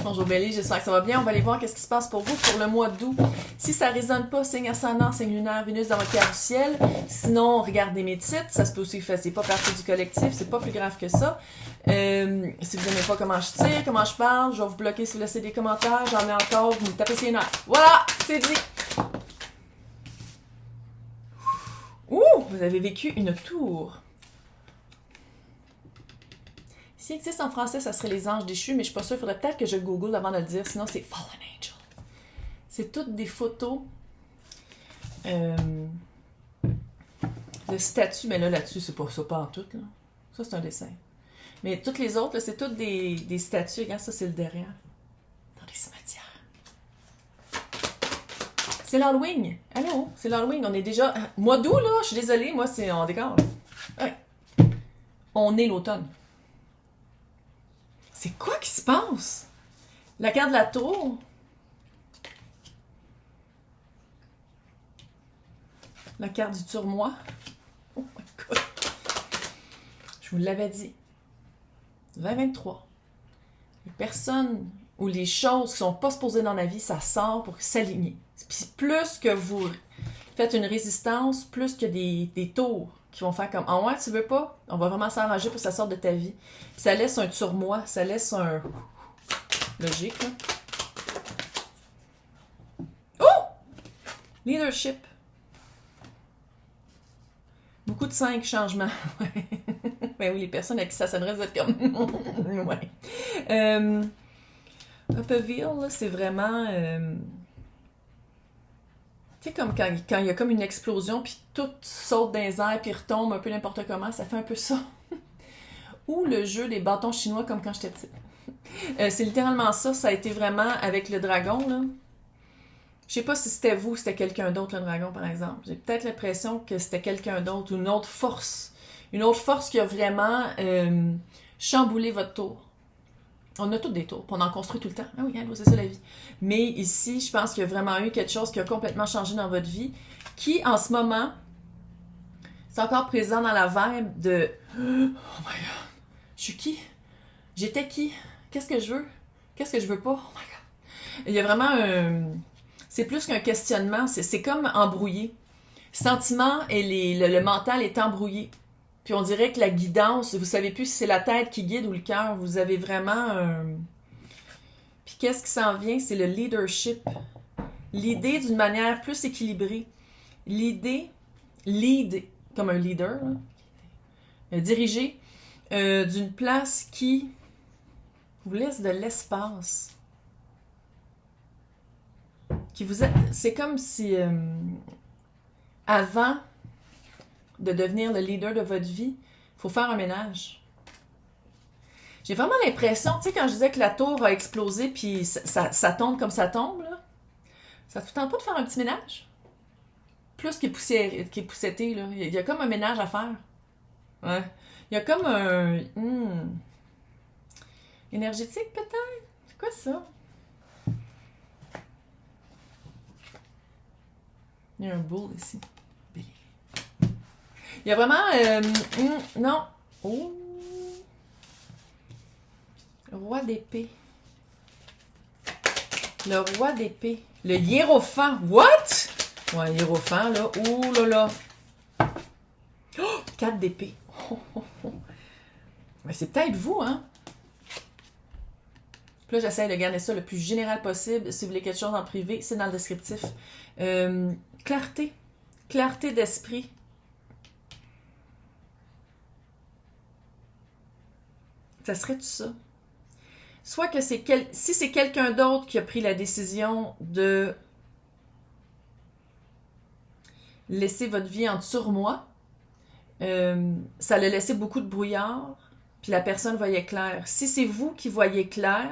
Bonjour Bélie, j'espère que ça va bien. On va aller voir qu'est-ce qui se passe pour vous pour le mois d'août. Si ça ne résonne pas, signe ascendant, signe lunaire, Vénus dans votre carte du ciel. Sinon, regardez mes titres. Ça se peut aussi faire, c'est pas partie du collectif, c'est pas plus grave que ça. Si vous n'aimez pas comment je tire, comment je parle, je vais vous bloquer si vous laissez des commentaires. J'en ai encore, vous me tapez sur les nerfs. Voilà, c'est dit. Ouh, vous avez vécu une tour. S'il existe en français, ça serait les anges déchus, mais je suis pas sûre. Il faudrait peut-être que je google avant de le dire. Sinon, c'est Fallen Angel. C'est toutes des photos de statues. Mais là-dessus, c'est pas ça, pas en tout. Là. Ça, c'est un dessin. Mais toutes les autres, là, c'est toutes des statues. Regarde, ça, c'est le derrière. Dans des cimetières. C'est l'Halloween. Allô? C'est l'Halloween. On est déjà... Mois d'août, là. Je suis désolée. Moi, c'est en décor. Ouais. On est l'automne. C'est quoi qui se passe? La carte de la tour. La carte du turmois. Oh my God. Je vous l'avais dit. 2023. Les personnes ou les choses qui sont pas supposées dans la vie, ça sort pour s'aligner. Puis plus que vous faites une résistance, plus que des tours qui vont faire comme « Ah ouais, tu veux pas? On va vraiment s'arranger pour que ça sorte de ta vie. » Puis ça laisse un turmois, ça laisse un... Logique, là. Oh! Leadership. Beaucoup de 5 changements. Ben oui, les personnes à qui ça s'adresse, vous êtes comme... ouais. Upperville, là, c'est vraiment... Tu sais, comme quand il y a comme une explosion, puis tout saute dans les airs, puis retombe un peu n'importe comment, ça fait un peu ça. Ou le jeu des bâtons chinois, comme quand j'étais petite. C'est littéralement ça, ça a été vraiment avec le dragon, là. Je sais pas si c'était vous ou c'était quelqu'un d'autre, le dragon, par exemple. J'ai peut-être l'impression que c'était quelqu'un d'autre, ou une autre force. Une autre force qui a vraiment chamboulé votre tour. On a toutes des tours, puis on en construit tout le temps. Ah oui, c'est ça la vie. Mais ici, je pense qu'il y a vraiment eu quelque chose qui a complètement changé dans votre vie, qui, en ce moment, c'est encore présent dans la vibe de « Oh my God, je suis qui? J'étais qui? Qu'est-ce que je veux? Qu'est-ce que je veux pas? Oh my God! » Il y a vraiment un... C'est plus qu'un questionnement, c'est comme embrouillé. Sentiment et le mental est embrouillé. Puis on dirait que la guidance, vous savez plus si c'est la tête qui guide ou le cœur. Vous avez vraiment un... Puis qu'est-ce qui s'en vient? C'est le leadership. L'idée d'une manière plus équilibrée. L'idée, lead comme un leader, hein, diriger d'une place qui vous laisse de l'espace. Qui vous a... C'est comme si avant de devenir le leader de votre vie, il faut faire un ménage. J'ai vraiment l'impression, tu sais, quand je disais que la tour a explosé puis ça tombe comme ça tombe, là, ça ne vous tente pas de faire un petit ménage? Plus qu'il est poussetté, là. Il y a comme un ménage à faire. Ouais. Il y a comme un... énergétique, peut-être? C'est quoi ça? Il y a un boule ici. Il y a vraiment... non. Oh. Roi d'épée. Le roi d'épée. Le hiérophant. What? Ouais, hiérophant, là. Ouh là là. Oh, 4 d'épée. Oh, oh, oh. Mais c'est peut-être vous, hein? Puis là, j'essaie de garder ça le plus général possible. Si vous voulez quelque chose en privé, c'est dans le descriptif. Clarté. Clarté d'esprit. Ça serait tout ça. Soit que c'est si c'est quelqu'un d'autre qui a pris la décision de laisser votre vie en turmois, ça l'a laissé beaucoup de brouillard, puis la personne voyait clair. Si c'est vous qui voyez clair,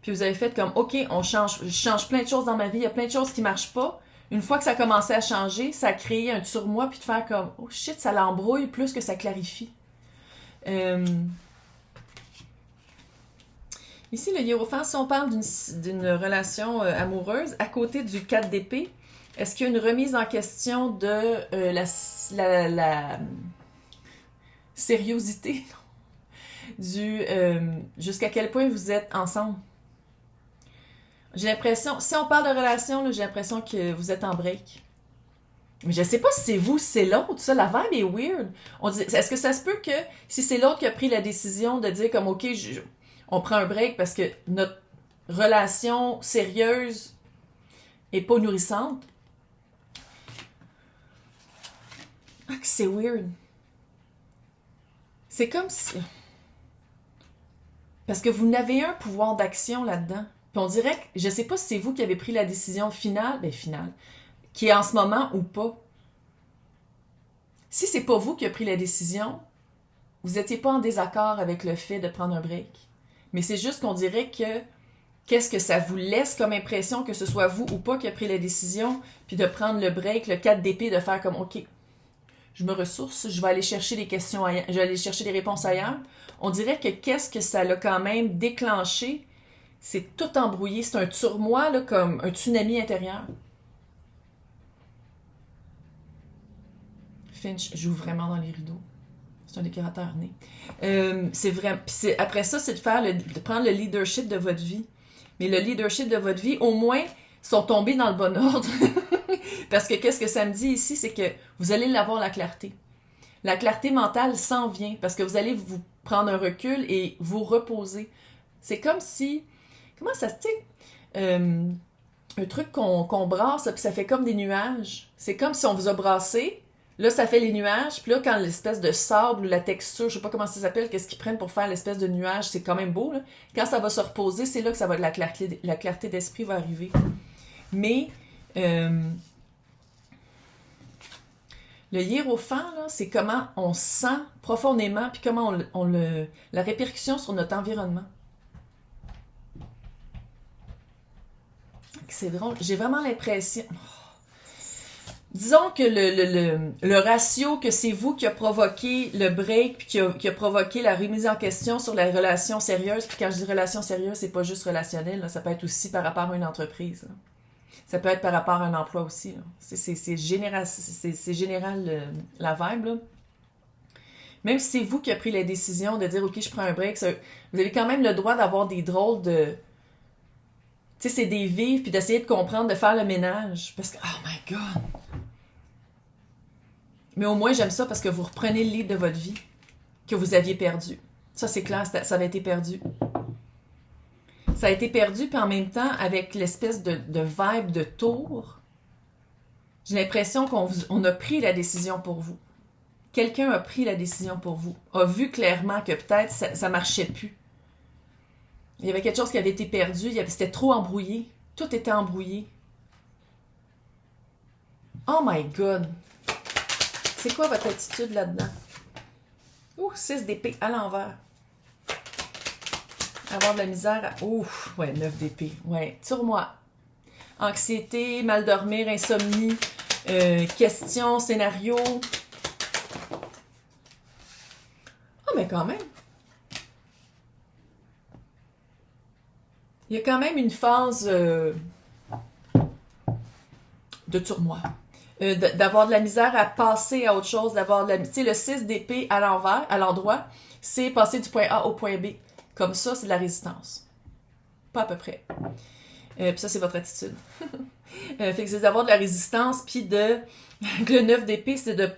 puis vous avez fait comme, OK, je change plein de choses dans ma vie, il y a plein de choses qui marchent pas, une fois que ça a commencé à changer, ça a créé un turmois, puis de faire comme, oh shit, ça l'embrouille plus que ça clarifie. Ici, le hiérophant, si on parle d'une relation amoureuse, à côté du 4 d'épée, est-ce qu'il y a une remise en question de la sériosité jusqu'à quel point vous êtes ensemble? J'ai l'impression, si on parle de relation, là, j'ai l'impression que vous êtes en break. Mais je sais pas si c'est vous, si c'est l'autre, ça, la vibe est weird. Est-ce que ça se peut que si c'est l'autre qui a pris la décision de dire comme, OK, on prend un break parce que notre relation sérieuse est pas nourrissante? Ah, que c'est weird. C'est comme si... Parce que vous n'avez un pouvoir d'action là-dedans. Puis on dirait que, je sais pas si c'est vous qui avez pris la décision finale, qui est en ce moment ou pas. Si c'est pas vous qui avez pris la décision, vous n'étiez pas en désaccord avec le fait de prendre un break. Mais c'est juste qu'on dirait que qu'est-ce que ça vous laisse comme impression que ce soit vous ou pas qui a pris la décision, puis de prendre le break, le 4 d'épée, de faire comme OK, je me ressource, je vais aller chercher des questions ailleurs, je vais aller chercher des réponses ailleurs. On dirait que qu'est-ce que ça l'a quand même déclenché, c'est tout embrouillé, c'est un turmoil là, comme un tsunami intérieur. Finch joue vraiment dans les rideaux. C'est un décorateur né. C'est vrai. Puis après ça, c'est de prendre le leadership de votre vie. Mais le leadership de votre vie, au moins, sont tombés dans le bon ordre. Parce que qu'est-ce que ça me dit ici, c'est que vous allez l'avoir la clarté. La clarté mentale s'en vient parce que vous allez vous prendre un recul et vous reposer. C'est comme si... Comment ça se dit? Un truc qu'on brasse, puis ça fait comme des nuages. C'est comme si on vous a brassé. Là, ça fait les nuages. Puis là, quand l'espèce de sable ou la texture, je sais pas comment ça s'appelle, qu'est-ce qu'ils prennent pour faire l'espèce de nuage, c'est quand même beau. Là. Quand ça va se reposer, c'est là que ça va la clarté d'esprit va arriver. Mais le hiérophant, là, c'est comment on sent profondément, puis comment la répercussion sur notre environnement. C'est drôle. J'ai vraiment l'impression... Disons que le ratio que c'est vous qui a provoqué le break puis qui a provoqué la remise en question sur la relation sérieuse. Puis quand je dis relation sérieuse, c'est pas juste relationnel. Là, ça peut être aussi par rapport à une entreprise. Là. Ça peut être par rapport à un emploi aussi. Là. C'est général la vibe. Là. Même si c'est vous qui a pris la décision de dire « Ok, je prends un break », vous avez quand même le droit d'avoir des drôles de... Tu sais, c'est des vives, puis d'essayer de comprendre, de faire le ménage. Parce que, oh my God! Mais au moins, j'aime ça parce que vous reprenez le lead de votre vie que vous aviez perdu. Ça, c'est clair, ça avait été perdu. Ça a été perdu, puis en même temps, avec l'espèce de vibe de tour, j'ai l'impression qu'on a pris la décision pour vous. Quelqu'un a pris la décision pour vous, a vu clairement que peut-être ça marchait plus. Il y avait quelque chose qui avait été perdu, c'était trop embrouillé. Tout était embrouillé. Oh my God! C'est quoi votre attitude là-dedans? Ouh, 6 d'épée à l'envers. Avoir de la misère à... Ouh, ouais, 9 d'épée. Ouais, sur moi. Anxiété, mal dormir, insomnie, questions, scénario. Ah, mais quand même. Il y a quand même une phase de turmoil. D'avoir de la misère à passer à autre chose, d'avoir de la... Tu sais, le 6 d'épée à l'envers, à l'endroit, c'est passer du point A au point B. Comme ça, c'est de la résistance. Pas à peu près. Puis ça, c'est votre attitude. Fait que c'est d'avoir de la résistance, puis de... Le 9 d'épée, c'est de...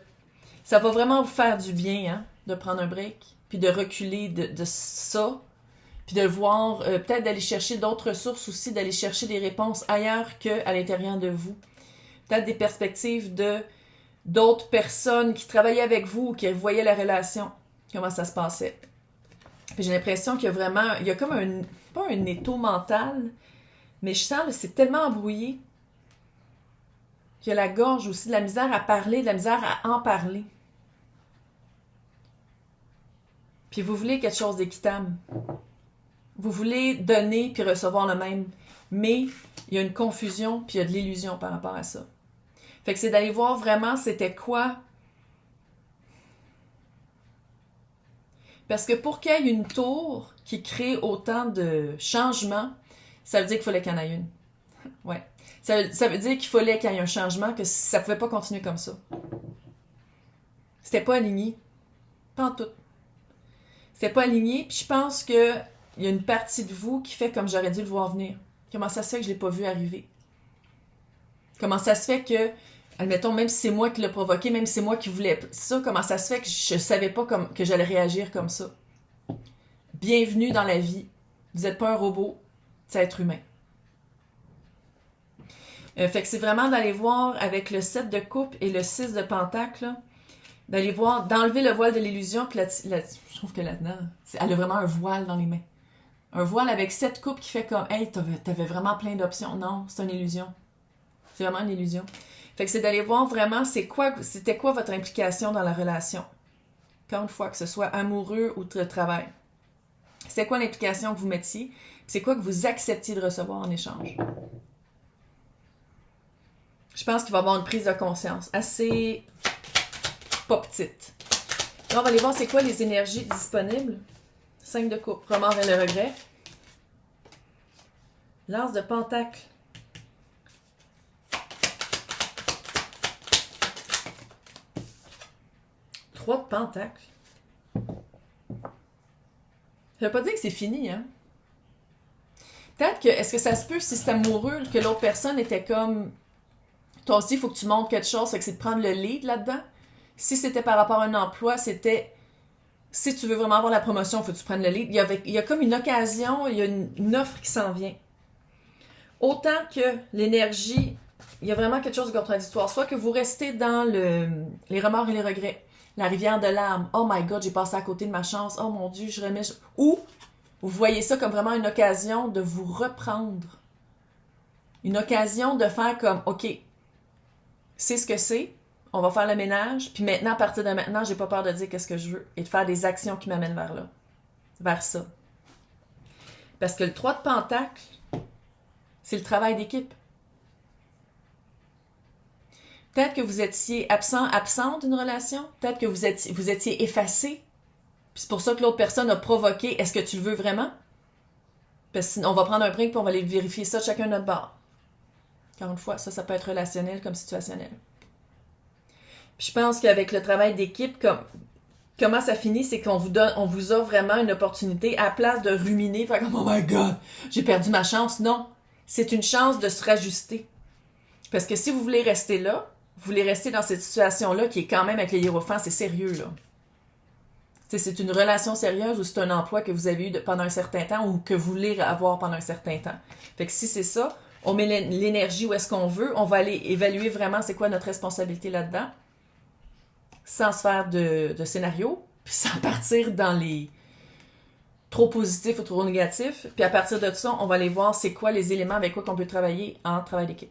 Ça va vraiment vous faire du bien, hein, de prendre un break, puis de reculer de ça, puis de voir, peut-être d'aller chercher d'autres sources aussi, d'aller chercher des réponses ailleurs qu'à l'intérieur de vous. Peut-être des perspectives d'autres personnes qui travaillaient avec vous ou qui voyaient la relation, comment ça se passait. Puis j'ai l'impression qu'il y a vraiment, il y a comme pas un étau mental, mais je sens que c'est tellement embrouillé qu'il y a la gorge aussi, de la misère à parler, de la misère à en parler. Puis vous voulez quelque chose d'équitable. Vous voulez donner puis recevoir le même, mais il y a une confusion puis il y a de l'illusion par rapport à ça. Fait que c'est d'aller voir vraiment c'était quoi. Parce que pour qu'il y ait une tour qui crée autant de changements, ça veut dire qu'il fallait qu'il y en ait une. Ouais. Ça veut dire qu'il fallait qu'il y ait un changement, que ça ne pouvait pas continuer comme ça. C'était pas aligné. Pas en tout. C'était pas aligné, puis je pense qu'il y a une partie de vous qui fait comme j'aurais dû le voir venir. Comment ça se fait que je l'ai pas vu arriver? Comment ça se fait que, admettons, même si c'est moi qui l'ai provoqué, même si c'est moi qui voulais ça, comment ça se fait que je savais pas que j'allais réagir comme ça? Bienvenue dans la vie. Vous n'êtes pas un robot, c'est être humain. Fait que c'est vraiment d'aller voir avec le 7 de coupe et le 6 de pentacle, là, d'aller voir, d'enlever le voile de l'illusion, puis je trouve que là-dedans, elle a vraiment un voile dans les mains. Un voile avec 7 coupes qui fait comme, hey, t'avais vraiment plein d'options. Non, c'est une illusion. C'est vraiment une illusion. Fait que c'est d'aller voir vraiment, c'était quoi votre implication dans la relation. Encore une fois, que ce soit amoureux ou de travail. C'est quoi l'implication que vous mettiez? C'est quoi que vous acceptiez de recevoir en échange? Je pense qu'il va y avoir une prise de conscience assez pas petite. Là, on va aller voir c'est quoi les énergies disponibles. 5 de coupe, remords et le regret. L'as de pentacle. Trois de pentacle. Ça veut pas dire que c'est fini, hein? Peut-être que, est-ce que ça se peut, si c'est amoureux, que l'autre personne était comme, toi aussi, il faut que tu montres quelque chose, fait que c'est de prendre le lead là-dedans. Si c'était par rapport à un emploi, c'était, si tu veux vraiment avoir la promotion, il faut que tu prennes le lead. Il y a comme une occasion, il y a une offre qui s'en vient. Autant que l'énergie, il y a vraiment quelque chose de contradictoire. Soit que vous restez dans les remords et les regrets, la rivière de larmes. Oh my God, j'ai passé à côté de ma chance. Oh mon Dieu, je remets... Ou vous voyez ça comme vraiment une occasion de vous reprendre. Une occasion de faire comme, OK, c'est ce que c'est, on va faire le ménage, puis maintenant, à partir de maintenant, j'ai pas peur de dire qu'est-ce que je veux et de faire des actions qui m'amènent vers là, vers ça. Parce que le 3 de pentacle, c'est le travail d'équipe. Peut-être que vous étiez absente d'une relation, peut-être que vous étiez effacé, puis c'est pour ça que l'autre personne a provoqué, est-ce que tu le veux vraiment? Parce que sinon, on va prendre un break, puis on va aller vérifier ça chacun de notre bord. Encore une fois, ça peut être relationnel comme situationnel. Puis je pense qu'avec le travail d'équipe, comment ça finit, c'est qu'on vous offre vraiment une opportunité à la place de ruminer, faire comme « Oh my God, j'ai perdu ma chance ». Non, c'est une chance de se rajuster. Parce que si vous voulez rester là, vous voulez rester dans cette situation-là qui est quand même avec les hiérophants, c'est sérieux, là. T'sais, c'est une relation sérieuse ou c'est un emploi que vous avez eu pendant un certain temps ou que vous voulez avoir pendant un certain temps. Fait que si c'est ça, on met l'énergie où est-ce qu'on veut, on va aller évaluer vraiment c'est quoi notre responsabilité là-dedans, sans se faire de scénario, puis sans partir dans les trop positifs ou trop négatifs. Puis à partir de ça, on va aller voir c'est quoi les éléments avec quoi qu'on peut travailler en travail d'équipe.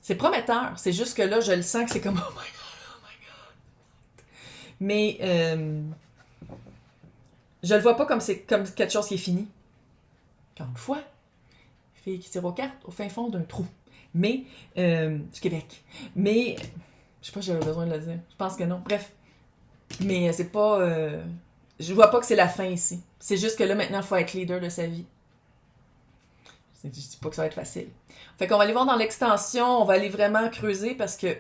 C'est prometteur, c'est juste que là, je le sens que c'est comme « Oh my God, oh my God ». Mais je le vois pas comme quelque chose qui est fini. Encore une fois, fille qui tire aux cartes au fin fond d'un trou. Mais, du Québec. Mais, je sais pas si j'avais besoin de le dire. Je pense que non. Bref. Mais c'est pas... je vois pas que c'est la fin ici. C'est juste que là, maintenant, il faut être leader de sa vie. Je dis pas que ça va être facile. Fait qu'on va aller voir dans l'extension, on va aller vraiment creuser parce que...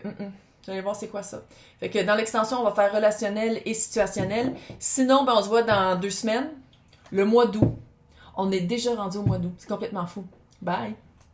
Vous allez voir c'est quoi ça. Fait que dans l'extension, on va faire relationnel et situationnel. Sinon, on se voit dans 2 semaines. Le mois d'août. On est déjà rendu au mois d'août. C'est complètement fou. Bye!